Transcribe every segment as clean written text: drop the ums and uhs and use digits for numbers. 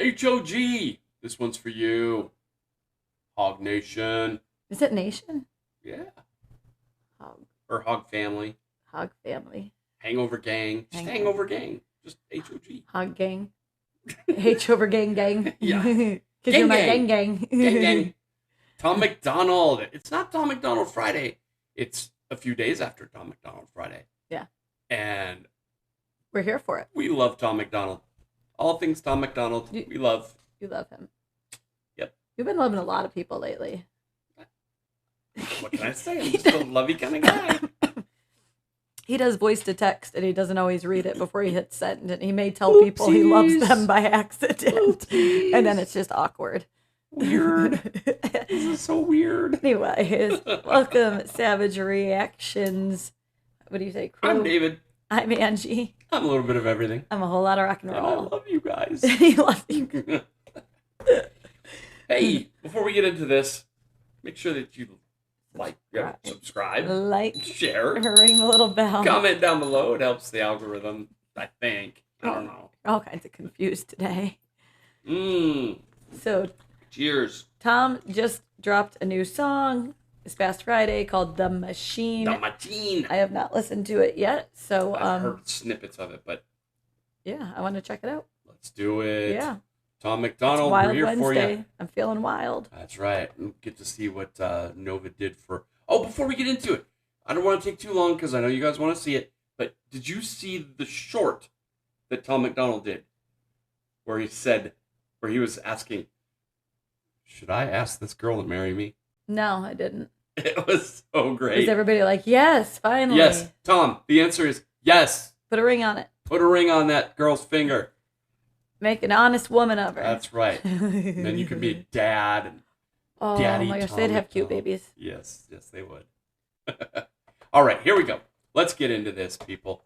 HOG. This one's for you. Hog Nation. Is it Nation? Yeah. Hog. Or Hog Family. Hog Family. Hangover Gang. Just Hangover Gang. Just HOG. Hog Gang. H over gang gang. Yeah. Because Gang you're my gang. gang gang. Gang gang. Tom MacDonald. It's not Tom MacDonald Friday. It's a few days after Tom MacDonald Friday. Yeah. And we're here for it. We love Tom MacDonald. All things Tom MacDonald. We love. You love him. Yep. You've been loving a lot of people lately. What can I say? I'm just a lovey kind of guy. He does voice to text, and he doesn't always read it before he hits send, and he may tell people he loves them by accident, and then it's just awkward. Weird. This is so weird. Anyways, welcome, Savage Reactions. What do you say, crew? I'm David. I'm Angie. I'm a little bit of everything. I'm a whole lot of rock and roll. And I love you guys. He loves you. Hey, before we get into this, make sure that you subscribe, share, ring the little bell, comment down below. It helps the algorithm, I think. I don't know. All kinds of confused today. So, cheers. Tom just dropped a new song this past Friday called The Machine. The Machine. I have not listened to it yet, so I've heard snippets of it, but yeah, I want to check it out. Let's do it. Yeah. Tom MacDonald, Wild we're here Wednesday. for you. I'm feeling wild. That's right. And get to see what Nova did for... Oh, before we get into it, I don't want to take too long because I know you guys want to see it, but did you see the short that Tom MacDonald did? Where he was asking, should I ask this girl to marry me? No, I didn't. It was so great. Is everybody like, yes, finally? Yes, Tom, the answer is yes. Put a ring on it. Put a ring on that girl's finger. Make an honest woman of her. That's right. And then you could be a dad and daddy. Oh my gosh, Tom they'd have MacDonald. cute babies. Yes, they would. All right, here we go. Let's get into this, people.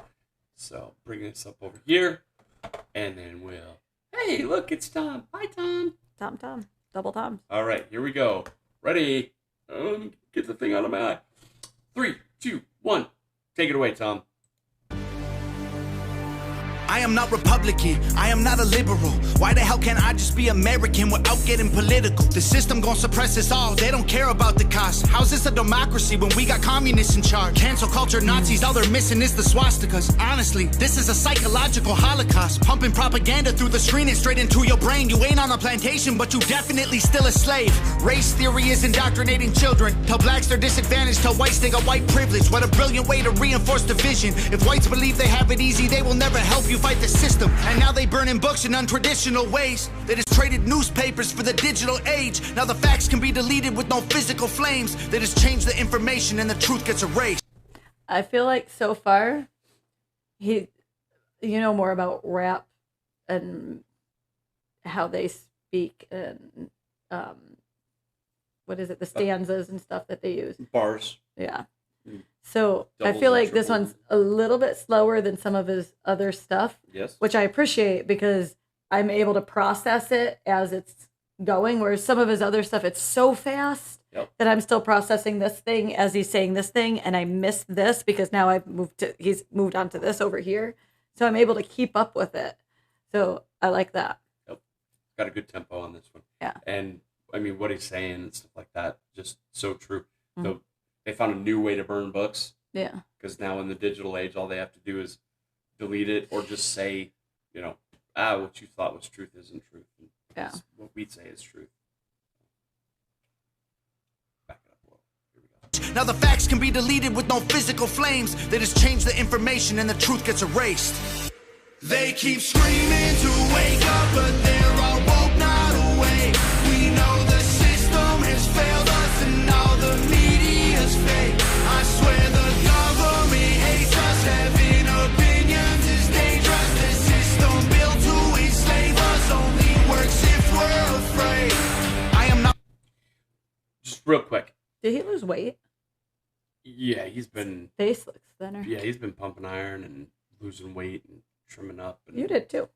So bring this up over here, and then we'll... Hey, look, it's Tom. Hi, Tom. Tom. Double Tom. All right, here we go. Ready? Get the thing out of my eye. 3, 2, 1. Take it away, Tom. I am not Republican, I am not a liberal. Why the hell can't I just be American without getting political? The system gon' suppress us all, they don't care about the cost. How's this a democracy when we got communists in charge? Cancel culture Nazis, all they're missing is the swastikas. Honestly, this is a psychological holocaust. Pumping propaganda through the screen and straight into your brain. You ain't on a plantation, but you definitely still a slave. Race theory is indoctrinating children. Tell blacks they're disadvantaged, tell whites they got white privilege. What a brilliant way to reinforce division. If whites believe they have it easy, they will never help you fight the system. And now they burning books in untraditional ways. They just traded newspapers for the digital age. Now the facts can be deleted with no physical flames. They just change the information and the truth gets erased. I feel like so far, you know more about rap and how they speak and what is it, the stanzas and stuff that they use. Bars. Yeah. So Doubles I feel and like this triples. one's a little bit slower than some of his other stuff. Yes. Which I appreciate because I'm able to process it as it's going, whereas some of his other stuff, it's so fast that I'm still processing this thing as he's saying this thing, and I miss this because now he's moved on to this over here. So I'm able to keep up with it. So I like that. Yep. Got a good tempo on this one. Yeah. And I mean, what he's saying and stuff like that, just so true. Mm-hmm. So they found a new way to burn books. Yeah. Because now in the digital age, all they have to do is delete it or just say, what you thought was truth isn't truth. And Yeah. What we say is truth. Back it up a little. Here we go. Now the facts can be deleted with no physical flames. They just change the information and the truth gets erased. They keep screaming to wake up, but they're all woke, not awake. We know the system has failed us and all the media's fake. I swear the government hates us. Having opinions is dangerous. The system built to enslave us only works if we're afraid. I am not... Just real quick. Did he lose weight? Yeah, he's been... Face looks thinner. Yeah, he's been pumping iron and losing weight and trimming up. And, You did too.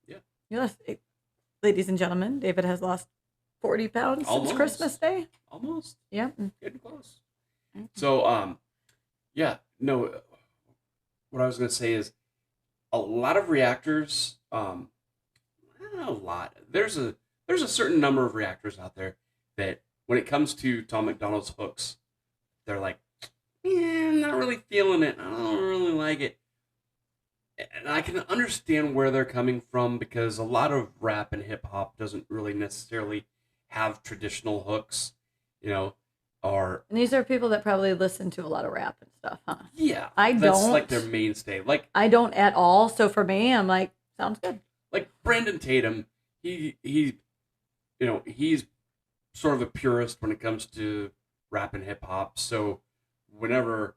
Yeah. You lost, ladies and gentlemen, David has lost 40 pounds Almost. since Christmas Day. Almost. Yeah. Getting close. So, what I was going to say is a lot of reactors, I don't know, lot. There's a certain number of reactors out there that when it comes to Tom MacDonald's hooks, they're like, I'm not really feeling it. I don't really like it. And I can understand where they're coming from because a lot of rap and hip hop doesn't really necessarily have traditional hooks, or. And these are people that probably listen to a lot of rap and stuff, huh? Yeah. That's don't. Like their mainstay. Like I don't at all. So for me, I'm like, sounds good. Like Brandon Tatum, he's sort of a purist when it comes to rap and hip hop. So whenever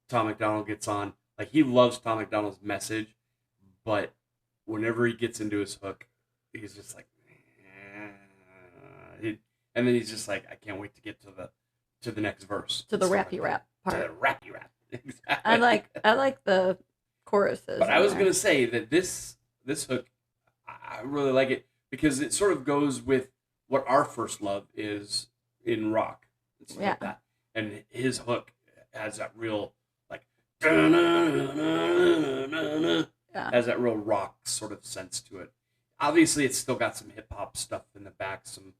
Tom MacDonald gets on, like he loves Tom MacDonald's message, but whenever he gets into his hook, he's just like, and then he's just like, I can't wait to get to the next verse. To the rappy rap part. To the rappy rap. Exactly. I like the choruses. But I was gonna say that this hook, I really like it because it sort of goes with what our first love is in rock and stuff like that. And his hook has that real like has that real rock sort of sense to it. Obviously, it's still got some hip hop stuff in the back, some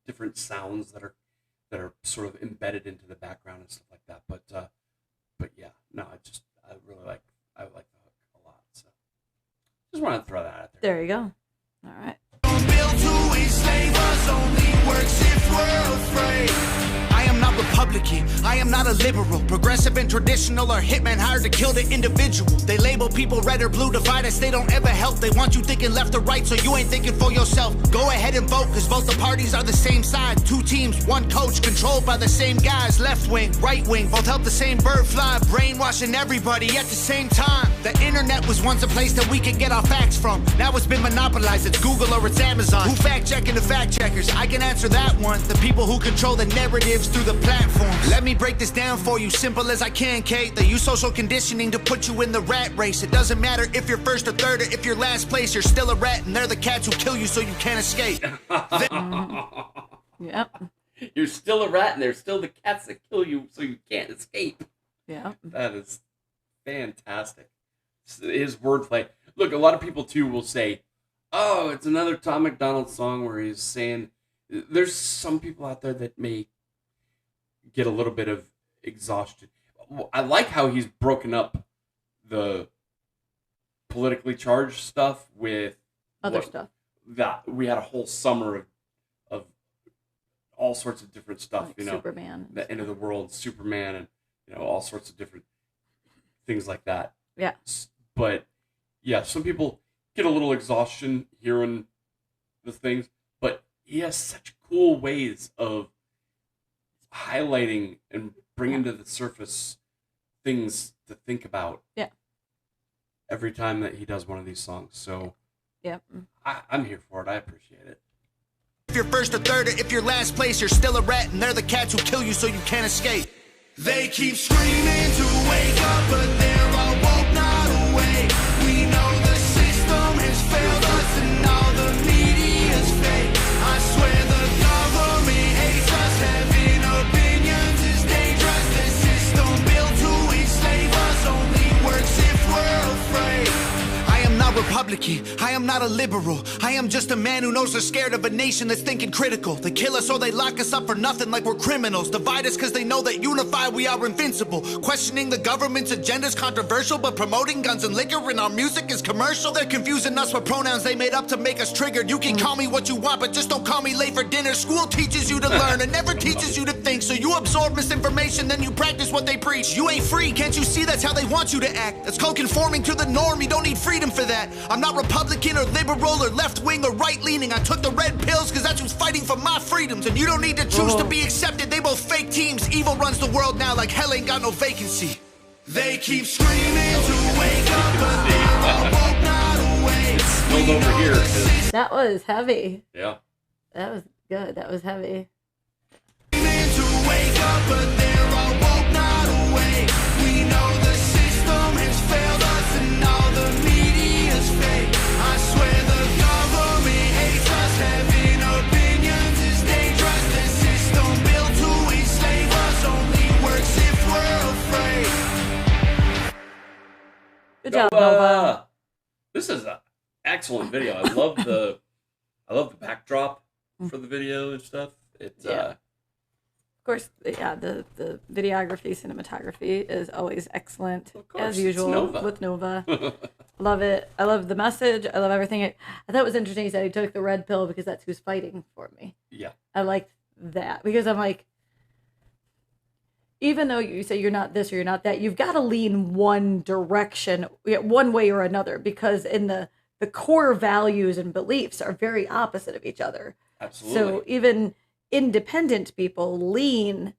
different sounds that are sort of embedded into the background and stuff like that. But yeah, no, I like the hook a lot. So just wanted to throw that out there. There you go. All right. Built to enslave us only works if we're afraid. I am not Republican, I am not a liberal. Progressive and traditional are hitmen hired to kill the individual. They label people red or blue, divide us, they don't ever help. They want you thinking left or right, so you ain't thinking for yourself. Go ahead and vote, cause both the parties are the same side. Two teams, one coach, controlled by the same guys. Left wing, right wing, both help the same bird fly. Brainwashing everybody at the same time. The internet was once a place that we could get our facts from. Now it's been monopolized, it's Google or it's Amazon. Who fact checking the fact checkers? I can answer that one. The people who control the narratives through the platforms. Let me break this down for you, simple as I can, Kate. They use social conditioning to put you in the rat race. It doesn't matter if you're first or third or if you're last place. You're still a rat, and they're the cats who kill you so you can't escape. Yep. You're still a rat, and they're still the cats that kill you so you can't escape. Yeah. That is fantastic. His wordplay. Look, a lot of people too will say, "Oh, it's another Tom MacDonald song where he's saying." There's some people out there that may get a little bit of exhaustion. I like how he's broken up the politically charged stuff with other stuff. That we had a whole summer of all sorts of different stuff, like Superman, the end of the world, Superman, and all sorts of different things like that. Yeah. But yeah, some people get a little exhaustion hearing the things, but he has such cool ways of highlighting and bringing to the surface things to think about. Yeah. Every time that he does one of these songs. So yeah, I'm here for it. I appreciate it. If you're first or third or if you're last place, you're still a rat, and they're the cats who kill you so you can't escape. They keep screaming to wake up, but they're all woke, not awake. We know the system has failed us and all the media's fake. I swear the government hates us. Having opinions is dangerous. The system built to enslave us only works if we're afraid. I am not Republican, I am not a liberal. I am just a man who knows they're scared of a nation that's thinking critical. They kill us or they lock us up for nothing like we're criminals. Divide us cause they know that unified we are invincible. Questioning the government's agenda is controversial, but promoting guns and liquor in our music is commercial. They're confusing us with pronouns they made up to make us triggered. You can call me what you want, but just don't call me late for dinner. School teaches you to learn and never teaches you to think. So you absorb misinformation, then you practice what they preach. You ain't free, can't you see that's how they want you to act? That's called conforming to the norm, you don't need freedom for that. I'm not Republican or liberal or left-wing or right-leaning. I took the red pills cause that's who's fighting for my freedoms. And you don't need to choose to be accepted. They both fake teams. Evil runs the world now like hell ain't got no vacancy. They keep screaming to wake up, but they're all woke, not awake. Spilled over here. That was heavy. Yeah. That was good. That was heavy. Screaming to wake up, but they're all woke, not awake. We know the system has failed us and all the media's fake. I swear the government hates us. Having opinions is dangerous. The system built to enslave us only works if we're afraid. Good Nova. This is an excellent video. I love the backdrop for the video and stuff. It's Of course, the videography, cinematography is always excellent, of course, as usual with Nova. Love it. I love the message. I love everything. I thought it was interesting he said he took the red pill because that's who's fighting for me. Yeah. I liked that because I'm like, even though you say you're not this or you're not that, you've got to lean one direction, one way or another, because in the core values and beliefs are very opposite of each other. Absolutely. So even independent people lean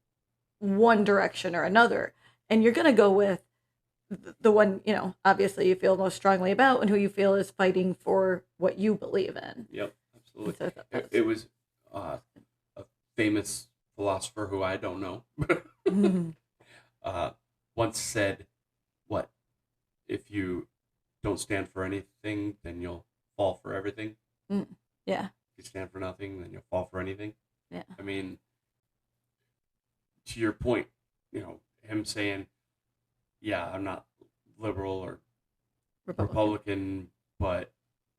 one direction or another, and you're going to go with the one, obviously you feel most strongly about and who you feel is fighting for what you believe in. Yep, absolutely. So it was a famous philosopher who I don't know once said, "What if you don't stand for anything, then you'll fall for everything." Yeah. If you stand for nothing, then you'll fall for anything. Yeah. I mean, to your point, him saying, "Yeah, I'm not liberal or Republican, but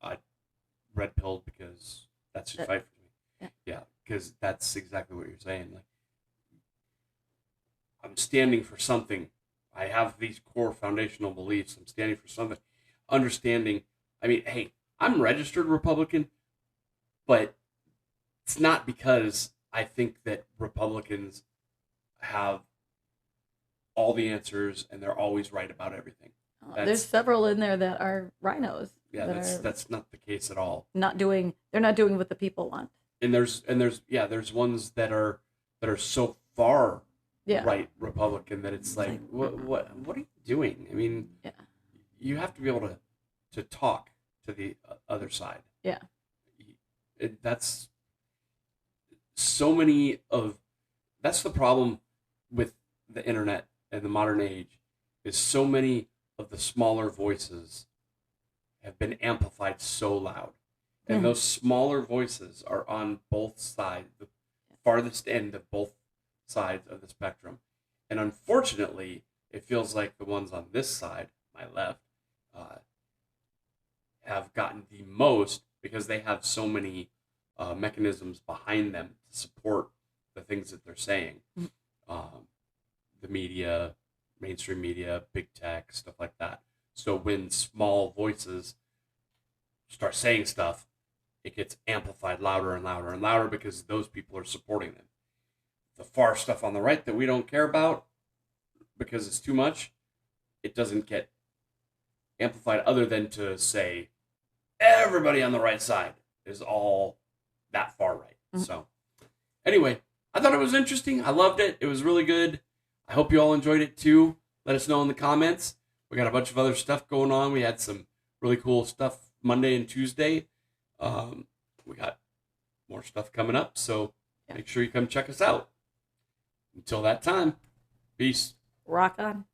I red pilled because that's who fight for me." Yeah, because that's exactly what you're saying. Like, I'm standing for something. I have these core foundational beliefs. I'm standing for something. Understanding, I mean, hey, I'm registered Republican, but it's not because I think that Republicans have all the answers and they're always right about everything. There's several in there that are rhinos. Yeah, that's not the case at all. They're not doing what the people want. And there's ones that are so far right Republican that it's like what are you doing? I mean, you have to be able to talk to the other side. Yeah. That's the problem with the internet and the modern age is so many of the smaller voices have been amplified so loud. And those smaller voices are on both sides, the farthest end of both sides of the spectrum. And unfortunately, it feels like the ones on this side, my left, have gotten the most because they have so many mechanisms behind them to support the things that they're saying. The media, mainstream media, big tech, stuff like that. So when small voices start saying stuff, it gets amplified louder and louder and louder because those people are supporting them. The far stuff on the right that we don't care about because it's too much, it doesn't get amplified other than to say everybody on the right side is all that far right. So anyway, I thought it was interesting. I loved it. It was really good. I hope you all enjoyed it too. Let us know in the comments. We got a bunch of other stuff going on. We had some really cool stuff Monday and Tuesday. We got more stuff coming up, so make sure you come check us out. Until that time, peace. Rock on.